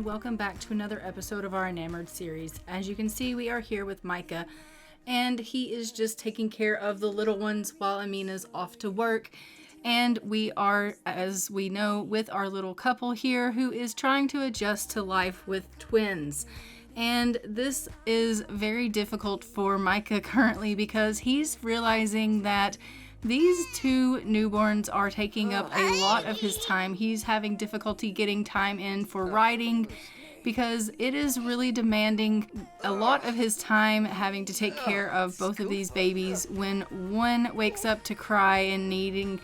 welcome back to another episode of our Enamoured series. As you can see, we are here with Micah, and he is just taking care of the little ones while Amina's off to work. And we are, as we know, with our little couple here who is trying to adjust to life with twins. And this is very difficult for Micah currently because he's realizing that these two newborns are taking up a lot of his time. He's having difficulty getting time in for writing because it is really demanding a lot of his time having to take care of both of these babies when one wakes up to cry and needing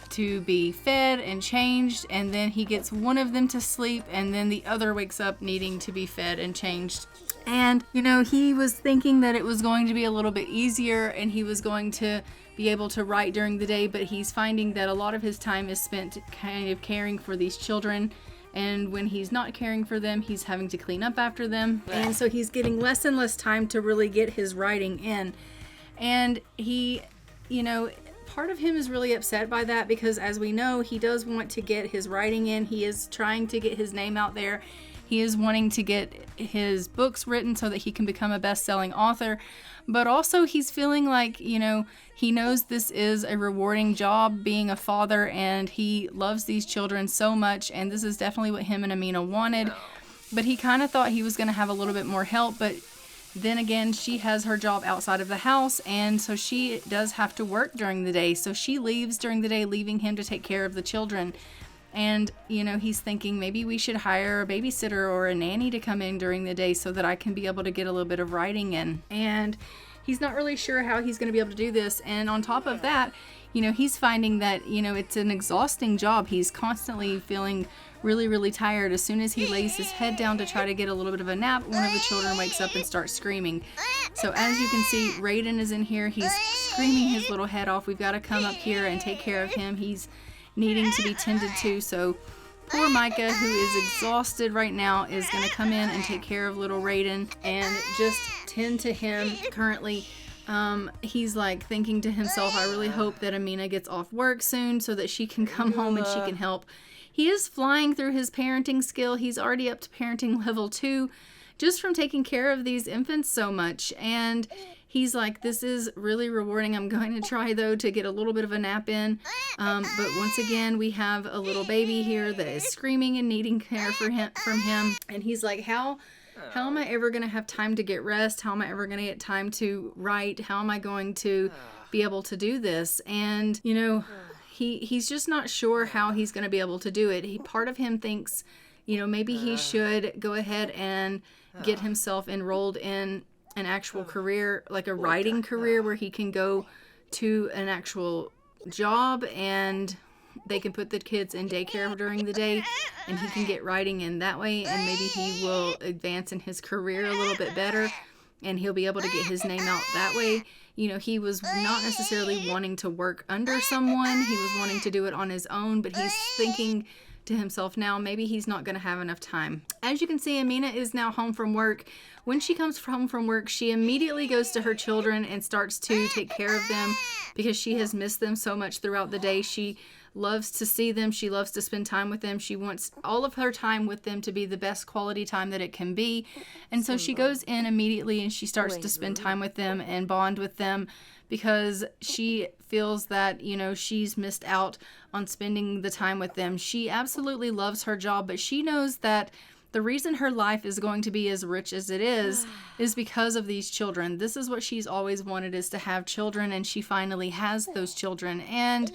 to be fed and changed, and then he gets one of them to sleep, and then the other wakes up needing to be fed and changed. And, he was thinking that it was going to be a little bit easier and he was going to be able to write during the day, but he's finding that a lot of his time is spent kind of caring for these children. And when he's not caring for them, he's having to clean up after them. And so he's getting less and less time to really get his writing in. And he, part of him is really upset by that because, as we know, he does want to get his writing in. He is trying to get his name out there. He is wanting to get his books written so that he can become a best-selling author. But also he's feeling like, he knows this is a rewarding job being a father, and he loves these children so much, and this is definitely what him and Amina wanted. But he kind of thought he was going to have a little bit more help, but then again, she has her job outside of the house, and so she does have to work during the day. So she leaves during the day, leaving him to take care of the children. And, he's thinking maybe we should hire a babysitter or a nanny to come in during the day so that I can be able to get a little bit of writing in. And he's not really sure how he's going to be able to do this. And on top of that, he's finding that, it's an exhausting job. He's constantly feeling really, really tired. As soon as he lays his head down to try to get a little bit of a nap, one of the children wakes up and starts screaming. So as you can see, Raiden is in here. He's screaming his little head off. We've got to come up here and take care of him. He's needing to be tended to. So poor Micah, who is exhausted right now, is going to come in and take care of little Raiden and just tend to him currently. He's like thinking to himself, I really hope that Amina gets off work soon so that she can come home and she can help. He is flying through his parenting skill. He's already up to parenting level 2 just from taking care of these infants so much. And he's like, this is really rewarding. I'm going to try, though, to get a little bit of a nap in. But once again, we have a little baby here that is screaming and needing care from him. And he's like, how am I ever going to have time to get rest? How am I ever going to get time to write? How am I going to be able to do this? And, he's just not sure how he's going to be able to do it. Part of him thinks, maybe he should go ahead and get himself enrolled in an actual career, like a writing career, where he can go to an actual job and they can put the kids in daycare during the day and he can get writing in that way, and maybe he will advance in his career a little bit better and he'll be able to get his name out that way. He was not necessarily wanting to work under someone. He was wanting to do it on his own, but he's thinking to himself now, maybe he's not going to have enough time. As you can see, Amina is now home from work. When she comes home from work, she immediately goes to her children and starts to take care of them because she has missed them so much throughout the day. She loves to see them. She loves to spend time with them. She wants all of her time with them to be the best quality time that it can be. And so she goes in immediately and she starts to spend time with them and bond with them because she feels that, she's missed out on spending the time with them. She absolutely loves her job, but she knows that the reason her life is going to be as rich as it is because of these children. This is what she's always wanted, is to have children, and she finally has those children. And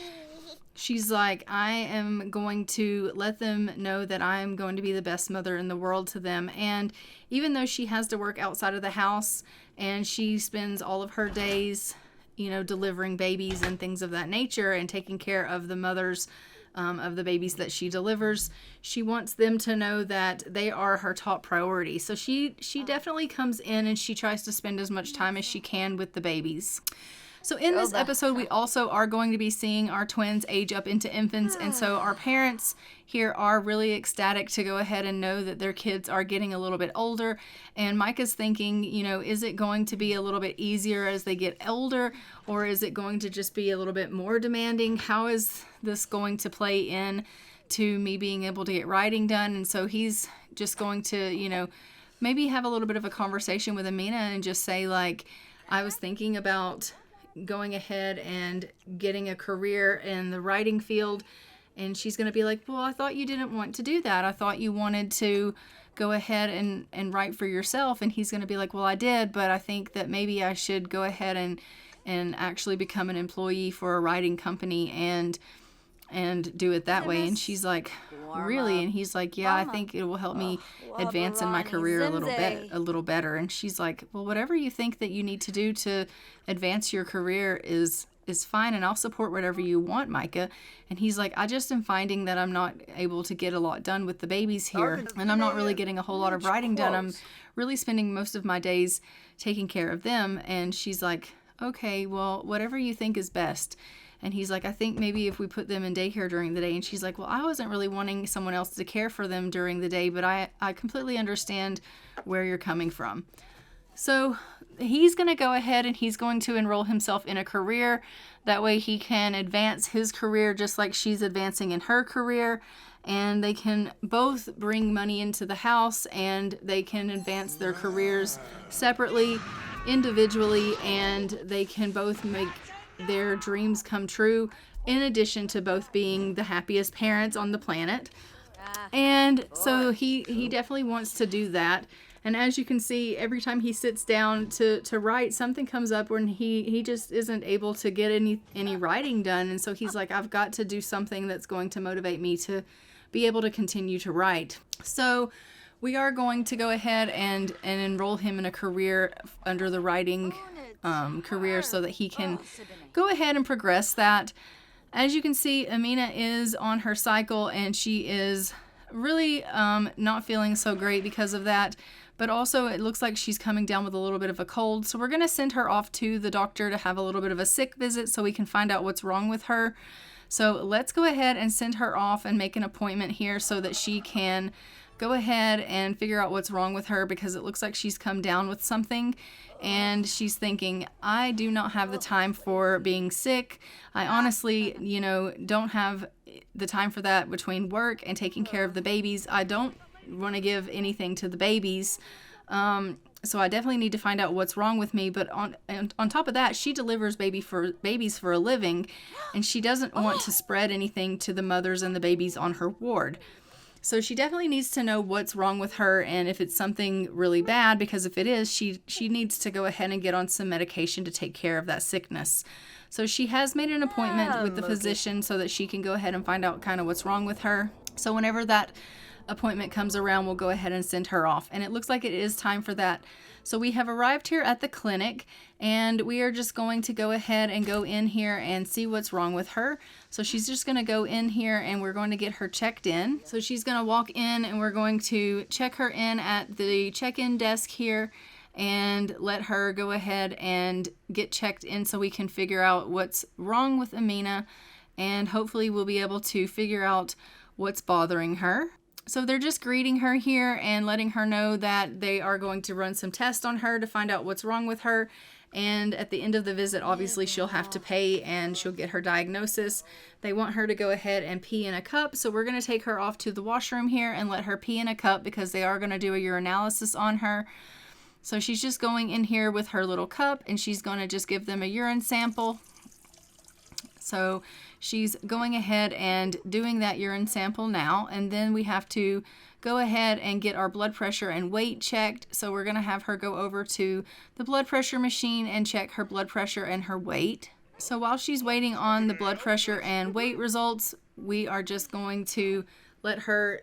she's like, I am going to let them know that I am going to be the best mother in the world to them. And even though she has to work outside of the house and she spends all of her days, delivering babies and things of that nature and taking care of the mothers of the babies that she delivers, she wants them to know that they are her top priority. So she definitely comes in and she tries to spend as much time as she can with the babies. So in this episode, we also are going to be seeing our twins age up into infants. And so our parents here are really ecstatic to go ahead and know that their kids are getting a little bit older. And Micah's thinking, is it going to be a little bit easier as they get older? Or is it going to just be a little bit more demanding? How is this going to play in to me being able to get writing done. And so he's just going to, maybe have a little bit of a conversation with Amina and just say, like, I was thinking about going ahead and getting a career in the writing field. And she's going to be like, well, I thought you didn't want to do that. I thought you wanted to go ahead and write for yourself. And he's going to be like, well, I did, but I think that maybe I should go ahead and actually become an employee for a writing company and do it that way. And she's like, really? And he's like, yeah, I think it will help me advance in my career a little better. And she's like, well, whatever you think that you need to do to advance your career is fine, and I'll support whatever you want, Micah. And he's like, I just am finding that I'm not able to get a lot done with the babies here, and I'm not really getting a whole lot of writing done. I'm really spending most of my days taking care of them. And she's like, okay, well, whatever you think is best. And he's like, I think maybe if we put them in daycare during the day. And she's like, well, I wasn't really wanting someone else to care for them during the day, but I completely understand where you're coming from. So he's going to go ahead and he's going to enroll himself in a career. That way he can advance his career just like she's advancing in her career. And they can both bring money into the house, and they can advance their careers separately, individually, and they can both make their dreams come true, in addition to both being the happiest parents on the planet. And so he definitely wants to do that. And as you can see, every time he sits down to write, something comes up when he just isn't able to get any writing done. And so he's like, I've got to do something that's going to motivate me to be able to continue to write. So we are going to go ahead and enroll him in a career under the writing career so that he can go ahead and progress that. As you can see, Amina is on her cycle, and she is really not feeling so great because of that. But also it looks like she's coming down with a little bit of a cold. So we're going to send her off to the doctor to have a little bit of a sick visit so we can find out what's wrong with her. So let's go ahead and send her off and make an appointment here so that she can go ahead and figure out what's wrong with her, because it looks like she's come down with something and she's thinking, I do not have the time for being sick. I honestly, don't have the time for that between work and taking care of the babies. I don't want to give anything to the babies. So I definitely need to find out what's wrong with me. But on top of that, she delivers babies for a living, and she doesn't want to spread anything to the mothers and the babies on her ward. So she definitely needs to know what's wrong with her, and if it's something really bad, because if it is, she needs to go ahead and get on some medication to take care of that sickness. So she has made an appointment with the physician so that she can go ahead and find out kind of what's wrong with her. So whenever that appointment comes around, we'll go ahead and send her off. And it looks like it is time for that. So we have arrived here at the clinic, and we are just going to go ahead and go in here and see what's wrong with her. So she's just going to go in here and we're going to get her checked in. So she's going to walk in and we're going to check her in at the check-in desk here and let her go ahead and get checked in so we can figure out what's wrong with Amina, and hopefully we'll be able to figure out what's bothering her. So they're just greeting her here and letting her know that they are going to run some tests on her to find out what's wrong with her. And at the end of the visit, obviously, she'll have to pay and she'll get her diagnosis. They want her to go ahead and pee in a cup. So we're going to take her off to the washroom here and let her pee in a cup, because they are going to do a urinalysis on her. So she's just going in here with her little cup, and she's going to just give them a urine sample. So she's going ahead and doing that urine sample now, and then we have to go ahead and get our blood pressure and weight checked. So we're going to have her go over to the blood pressure machine and check her blood pressure and her weight. So while she's waiting on the blood pressure and weight results, we are just going to let her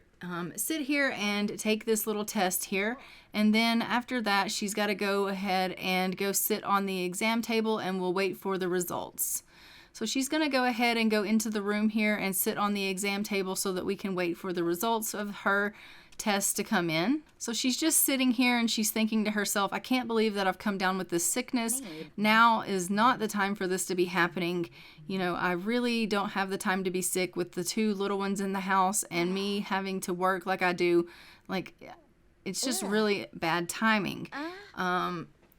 sit here and take this little test here. And then after that, she's got to go ahead and go sit on the exam table, and we'll wait for the results. So she's going to go ahead and go into the room here and sit on the exam table so that we can wait for the results of her test to come in. So she's just sitting here and she's thinking to herself, I can't believe that I've come down with this sickness. Now is not the time for this to be happening. I really don't have the time to be sick with the two little ones in the house and me having to work like I do. Like, it's just really bad timing.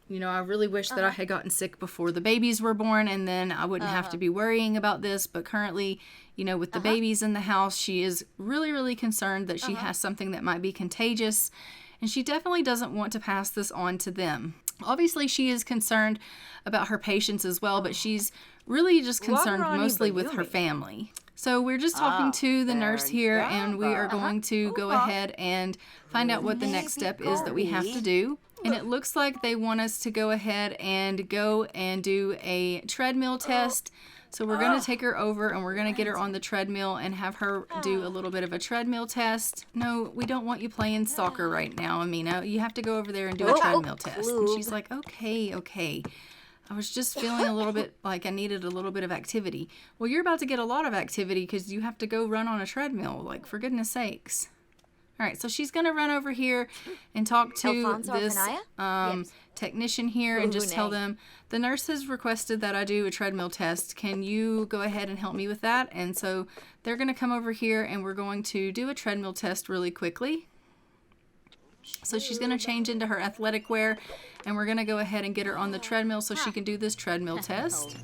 You know, I really wish that I had gotten sick before the babies were born, and then I wouldn't have to be worrying about this. But currently, you know, with the babies in the house, she is really, really concerned that she has something that might be contagious, and she definitely doesn't want to pass this on to them. Obviously, she is concerned about her patients as well, but she's really just concerned mostly with her family. So we're just talking to the nurse here, and we are going to go ahead and find out what the next step is that we have to do. And it looks like they want us to go ahead and go and do a treadmill test. So we're going to take her over, and we're going to get her on the treadmill and have her do a little bit of a treadmill test. No, we don't want you playing soccer right now, Amina. You have to go over there and do a treadmill test. And she's like, okay. I was just feeling a little bit like I needed a little bit of activity. Well, you're about to get a lot of activity because you have to go run on a treadmill. Like, for goodness sakes. All right, so she's going to run over here and talk to this technician here and just tell them, the nurse has requested that I do a treadmill test. Can you go ahead and help me with that? And so they're going to come over here, and we're going to do a treadmill test really quickly. So she's going to change into her athletic wear, and we're going to go ahead and get her on the treadmill so she can do this treadmill test.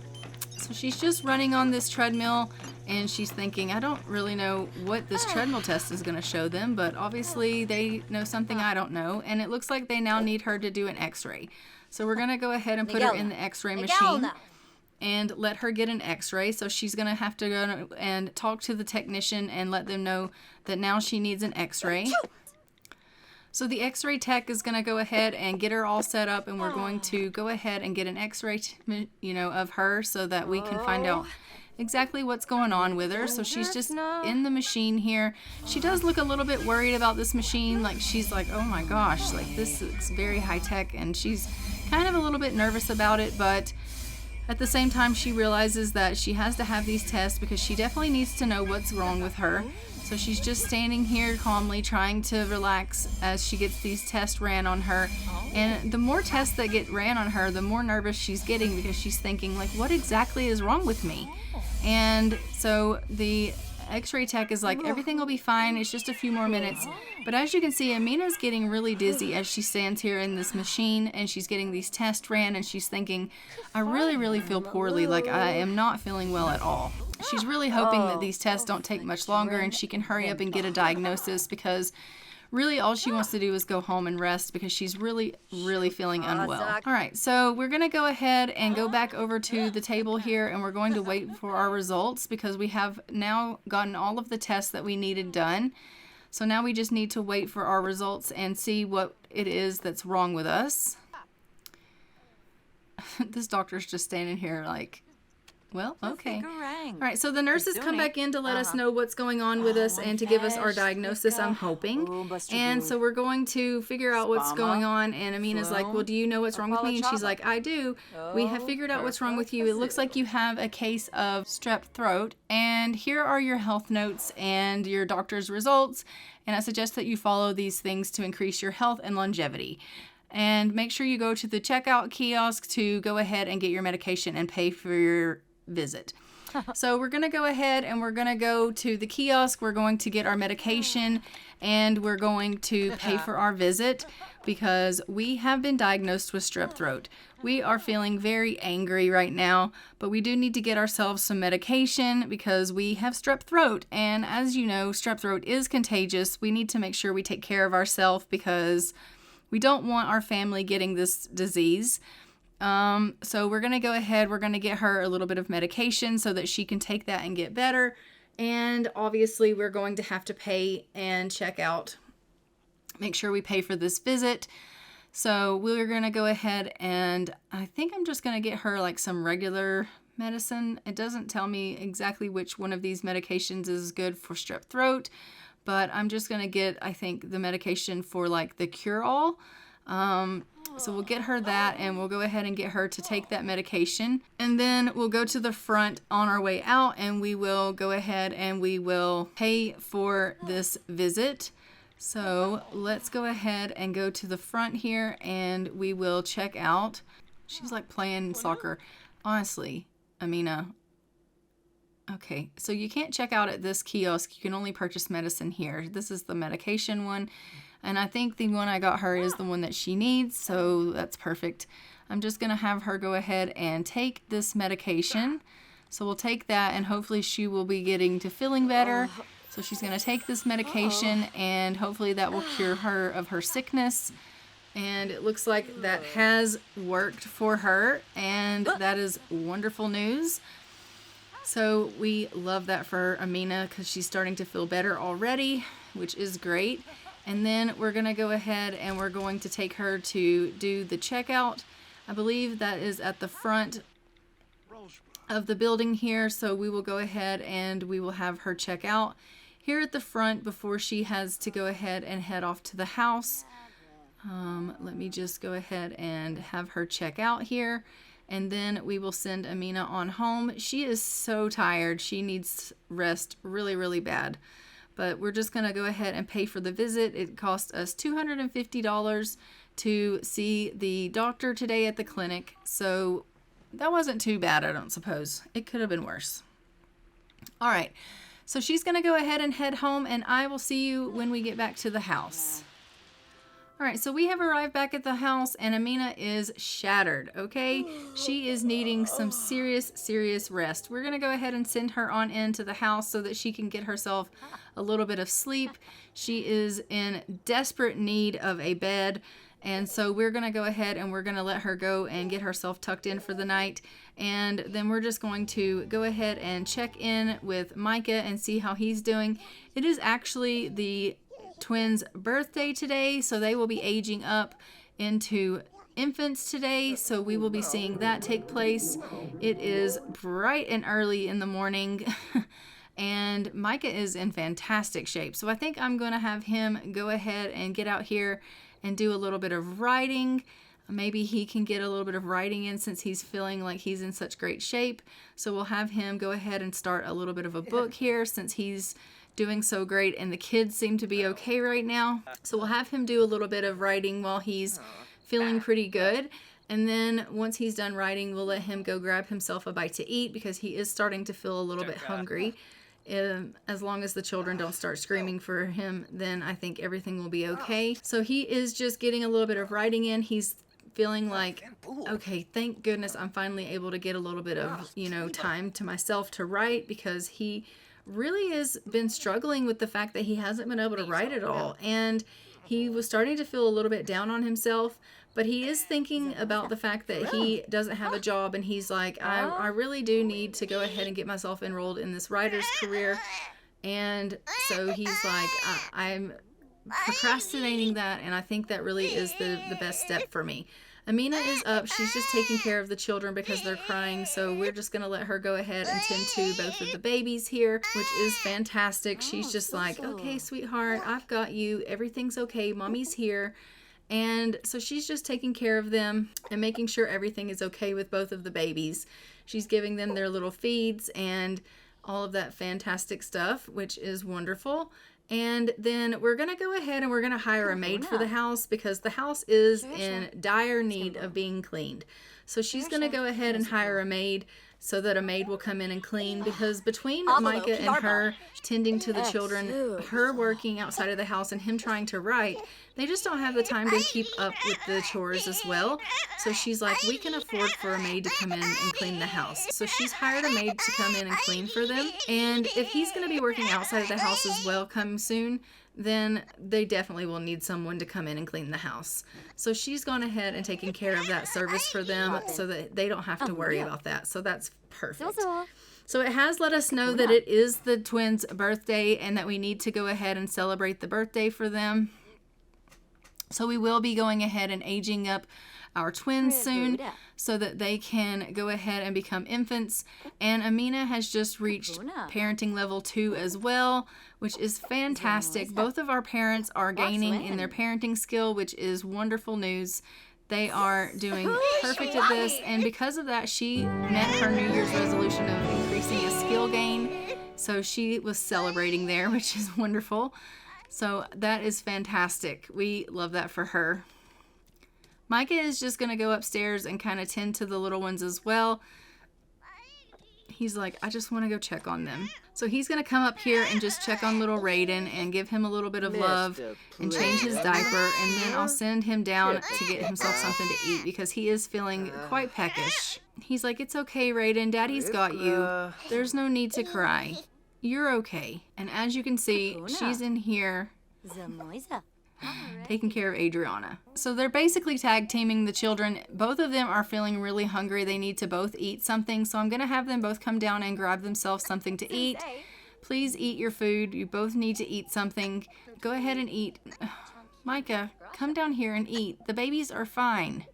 So she's just running on this treadmill, and she's thinking, I don't really know what this treadmill test is going to show them, but obviously they know something I don't know, and it looks like they now need her to do an x-ray. So we're going to go ahead and put her in the x-ray machine and let her get an x-ray. So she's going to have to go and talk to the technician and let them know that now she needs an x-ray. So the x-ray tech is going to go ahead and get her all set up, and we're going to go ahead and get an x-ray, of her so that we can find out exactly what's going on with her. So she's just in the machine here. She does look a little bit worried about this machine. Like, she's like, oh my gosh, like this is very high tech, and she's kind of a little bit nervous about it, but at the same time she realizes that she has to have these tests because she definitely needs to know what's wrong with her. So she's just standing here calmly trying to relax as she gets these tests ran on her. And the more tests that get ran on her, the more nervous she's getting because she's thinking, like, what exactly is wrong with me? And so the x-ray tech is like, everything will be fine. It's just a few more minutes. But as you can see, Amina's getting really dizzy as she stands here in this machine, and she's getting these tests ran, and she's thinking, I really, really feel poorly. Like, I am not feeling well at all. She's really hoping that these tests don't take much longer and she can hurry up and get a diagnosis, because really all she wants to do is go home and rest because she's really, really feeling unwell. All right, so we're going to go ahead and go back over to the table here, and we're going to wait for our results because we have now gotten all of the tests that we needed done. So now we just need to wait for our results and see what it is that's wrong with us. This doctor's just standing here like, well, okay. All right, so the nurses come back in to let us know what's going on with us and to give us our diagnosis, I'm hoping. And so we're going to figure out what's going on. And Amina's like, well, do you know what's wrong with me? And she's like, I do. We have figured out what's wrong with you. It looks like you have a case of strep throat. And here are your health notes and your doctor's results. And I suggest that you follow these things to increase your health and longevity. And make sure you go to the checkout kiosk to go ahead and get your medication and pay for your visit. So we're going to go ahead and we're going to go to the kiosk. We're going to get our medication, and we're going to pay for our visit because we have been diagnosed with strep throat. We are feeling very angry right now, but we do need to get ourselves some medication because we have strep throat. And as you know, strep throat is contagious. We need to make sure we take care of ourselves because we don't want our family getting this disease. So we're going to go ahead, we're going to get her a little bit of medication so that she can take that and get better. And obviously we're going to have to pay and check out, make sure we pay for this visit. So we're going to go ahead and I think I'm just going to get her like some regular medicine. It doesn't tell me exactly which one of these medications is good for strep throat, but I'm just going to get, I think, the medication for like the cure-all. So we'll get her that, and we'll go ahead and get her to take that medication. And then we'll go to the front on our way out, and we will go ahead and we will pay for this visit. So let's go ahead and go to the front here, and we will check out. She's like playing soccer. Honestly, Amina. Okay, so you can't check out at this kiosk. You can only purchase medicine here. This is the medication one. And I think the one I got her is the one that she needs, so that's perfect. I'm just going to have her go ahead and take this medication. So we'll take that, and hopefully she will be getting to feeling better. So she's going to take this medication, and hopefully that will cure her of her sickness. And it looks like that has worked for her, and that is wonderful news. So we love that for Amina because she's starting to feel better already, which is great. And then we're going to go ahead and we're going to take her to do the checkout. I believe that is at the front of the building here. So we will go ahead and we will have her check out here at the front before she has to go ahead and head off to the house. Let me just go ahead and have her check out here. And then we will send Amina on home. She is so tired. She needs rest really, really bad. But we're just going to go ahead and pay for the visit. It cost us $250 to see the doctor today at the clinic. So that wasn't too bad, I don't suppose. It could have been worse. All right. So she's going to go ahead and head home, and I will see you when we get back to the house. All right, so we have arrived back at the house, and Amina is shattered, okay? She is needing some serious rest. We're going to go ahead and send her on into the house so that she can get herself a little bit of sleep. She is in desperate need of a bed, and so we're going to go ahead and we're going to let her go and get herself tucked in for the night. And then we're just going to go ahead and check in with Micah and see how he's doing. It is actually the twins' birthday today, so they will be aging up into infants today, so we will be seeing that take place. It is bright and early in the morning and Micah is in fantastic shape, so I think I'm going to have him go ahead and get out here and do a little bit of riding. Maybe he can get a little bit of riding in since he's feeling like he's in such great shape. So we'll have him go ahead and start a little bit of a book here since he's doing so great and the kids seem to be okay right now. So we'll have him do a little bit of writing while he's feeling pretty good. And then once he's done writing, we'll let him go grab himself a bite to eat because he is starting to feel a little bit hungry. As long as the children don't start screaming for him, then I think everything will be okay. So he is just getting a little bit of writing in. He's feeling like, okay, thank goodness I'm finally able to get a little bit of, time to myself to write, because he really has been struggling with the fact that he hasn't been able to write at all. And he was starting to feel a little bit down on himself, but he is thinking about the fact that he doesn't have a job, and he's like, I really do need to go ahead and get myself enrolled in this writer's career. And so he's like, I'm procrastinating that, and I think that really is the best step for me. Amina is up. She's just taking care of the children because they're crying, so we're just going to let her go ahead and tend to both of the babies here, which is fantastic. She's just like, okay, sweetheart, I've got you. Everything's okay. Mommy's here. And so she's just taking care of them and making sure everything is okay with both of the babies. She's giving them their little feeds and all of that fantastic stuff, which is wonderful. And then we're going to go ahead and we're going to hire a maid for the house because the house is in dire need of being cleaned. So she's going to go ahead and hire a maid so that a maid will come in and clean, because between Micah and her tending to the children, her working outside of the house, and him trying to write, they just don't have the time to keep up with the chores as well. So she's like, we can afford for a maid to come in and clean the house. So she's hired a maid to come in and clean for them. And if he's going to be working outside of the house as well come soon, then they definitely will need someone to come in and clean the house. So she's gone ahead and taken care of that service for them so that they don't have to worry about that. So that's perfect. So it has let us know that it is the twins' birthday and that we need to go ahead and celebrate the birthday for them. So we will be going ahead and aging up our twins soon so that they can go ahead and become infants. And Amina has just reached parenting level 2 as well, which is fantastic. Both of our parents are gaining in their parenting skill, which is wonderful news. They are doing perfect at this, and because of that, she met her New Year's resolution of increasing a skill gain. So she was celebrating there, which is wonderful. So that is fantastic. We love that for her. Micah is just going to go upstairs and kind of tend to the little ones as well. he's like, I just want to go check on them. So he's going to come up here and just check on little Raiden and give him a little bit of love and change his diaper. And then I'll send him down to get himself something to eat because he is feeling quite peckish. He's like, it's okay, Raiden. Daddy's got you. There's no need to cry. You're okay. And as you can see, she's in here taking care of Adriana. So they're basically tag teaming the children. Both of them are feeling really hungry. They need to both eat something. So I'm going to have them both come down and grab themselves something to eat. Please eat your food. You both need to eat something. Go ahead and eat. Micah, come down here and eat. The babies are fine.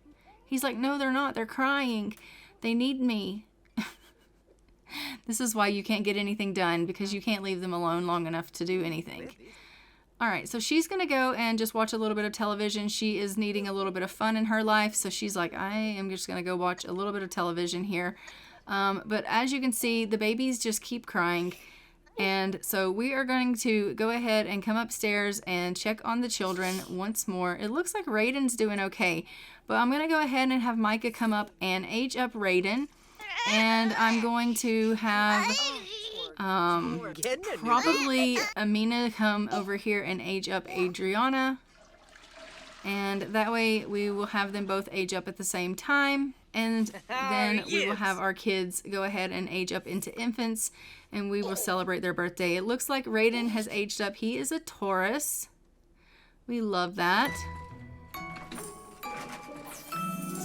He's like, no, they're not. They're crying. They need me. This is why you can't get anything done, because you can't leave them alone long enough to do anything. All right, so she's going to go and just watch a little bit of television. She is needing a little bit of fun in her life, so she's like, I am just going to go watch a little bit of television here. But as you can see, the babies just keep crying. And so we are going to go ahead and come upstairs and check on the children once more. It looks like Raiden's doing okay, but I'm going to go ahead and have Micah come up and age up Raiden. And I'm going to have probably Amina come over here and age up Adriana. And that way we will have them both age up at the same time. And then we will have our kids go ahead and age up into infants. And we will celebrate their birthday. It looks like Raiden has aged up. He is a Taurus. We love that.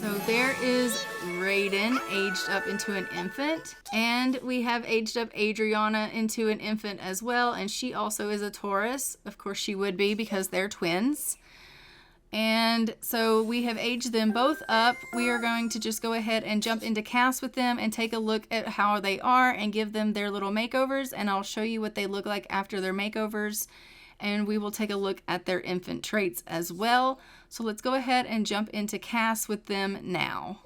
So there is Raiden aged up into an infant. And we have aged up Adriana into an infant as well. And she also is a Taurus. Of course she would be because they're twins. And so we have aged them both up. We are going to just go ahead and jump into cast with them and take a look at how they are and give them their little makeovers. And I'll show you what they look like after their makeovers. And we will take a look at their infant traits as well. So let's go ahead and jump into cast with them now.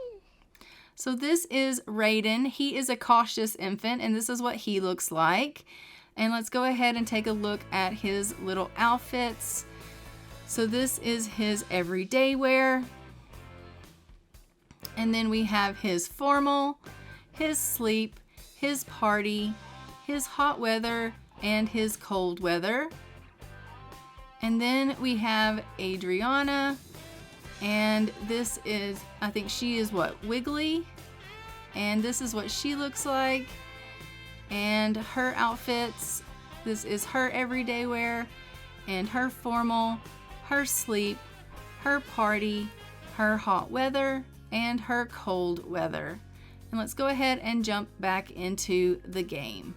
So this is Raiden. He is a cautious infant, and this is what he looks like. And let's go ahead and take a look at his little outfits. So this is his everyday wear. And then we have his formal, his sleep, his party, his hot weather, and his cold weather. And then we have Adriana, and this is, I think she is what, Wiggly? And this is what she looks like. And her outfits, this is her everyday wear, and her formal, her sleep, her party, her hot weather, and her cold weather. And let's go ahead and jump back into the game.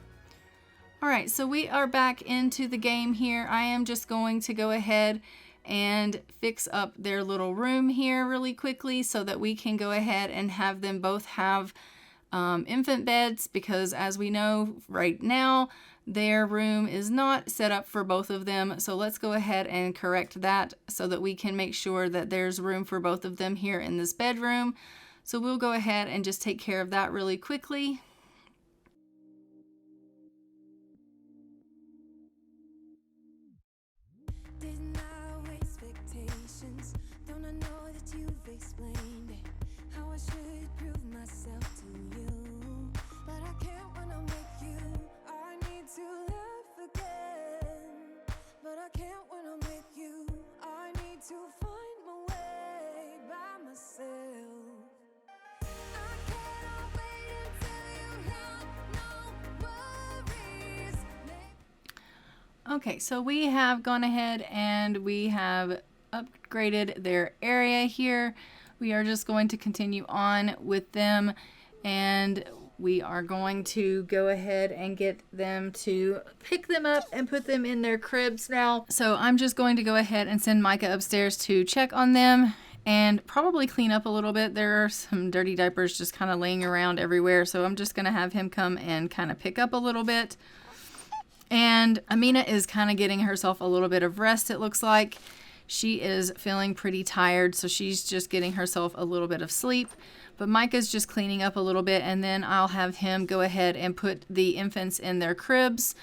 All right, so we are back into the game here. I am just going to go ahead and fix up their little room here really quickly so that we can go ahead and have them both have infant beds, because as we know right now, their room is not set up for both of them. So let's go ahead and correct that so that we can make sure that there's room for both of them here in this bedroom. So we'll go ahead and just take care of that really quickly. Okay, so we have gone ahead and we have upgraded their area here. We are just going to continue on with them, and we are going to go ahead and get them to pick them up and put them in their cribs now. So I'm just going to go ahead and send Micah upstairs to check on them and probably clean up a little bit. There are some dirty diapers just kind of laying around everywhere, so I'm just going to have him come and kind of pick up a little bit. And Amina is kind of getting herself a little bit of rest, it looks like. She is feeling pretty tired, so she's just getting herself a little bit of sleep. But Micah's just cleaning up a little bit, and then I'll have him go ahead and put the infants in their cribs,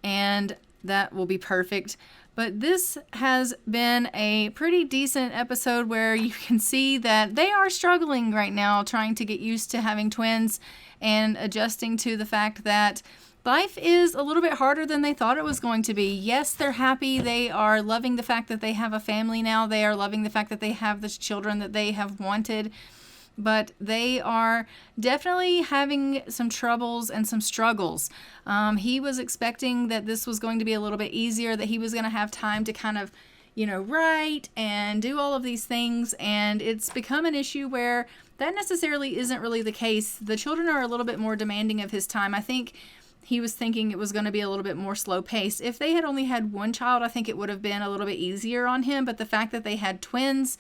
and that will be perfect. But this has been a pretty decent episode where you can see that they are struggling right now, trying to get used to having twins and adjusting to the fact that life is a little bit harder than they thought it was going to be. Yes, they're happy. They are loving the fact that they have a family now. They are loving the fact that they have the children that they have wanted. But they are definitely having some troubles and some struggles. He was expecting that this was going to be a little bit easier, that he was going to have time to kind of, write and do all of these things. And it's become an issue where that necessarily isn't really the case. The children are a little bit more demanding of his time. I think he was thinking it was going to be a little bit more slow paced. If they had only had one child, I think it would have been a little bit easier on him. But the fact that they had twins,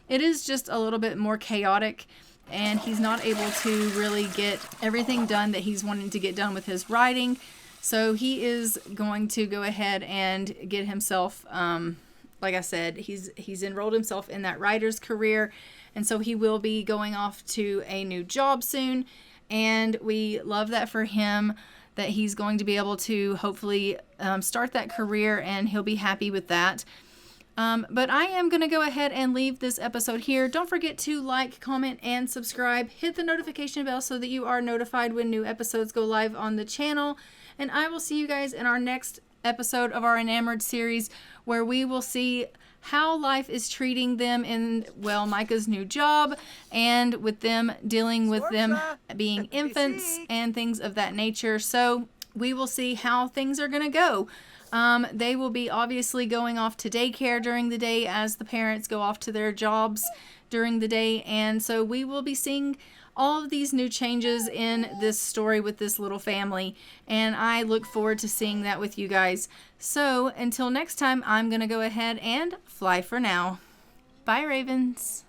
it is just a little bit more chaotic, and he's not able to really get everything done that he's wanting to get done with his writing. So he is going to go ahead and get himself, like I said, he's enrolled himself in that writer's career, and so he will be going off to a new job soon, and we love that for him, that he's going to be able to hopefully start that career, and he'll be happy with that. But I am going to go ahead and leave this episode here. Don't forget to like, comment, and subscribe. Hit the notification bell so that you are notified when new episodes go live on the channel. And I will see you guys in our next episode of our Enamoured series, where we will see how life is treating them in, Micah's new job, and with them dealing with them being infants and things of that nature. So we will see how things are going to go. They will be obviously going off to daycare during the day as the parents go off to their jobs during the day. And so we will be seeing all of these new changes in this story with this little family. And I look forward to seeing that with you guys. So until next time, I'm going to go ahead and fly for now. Bye, Ravens.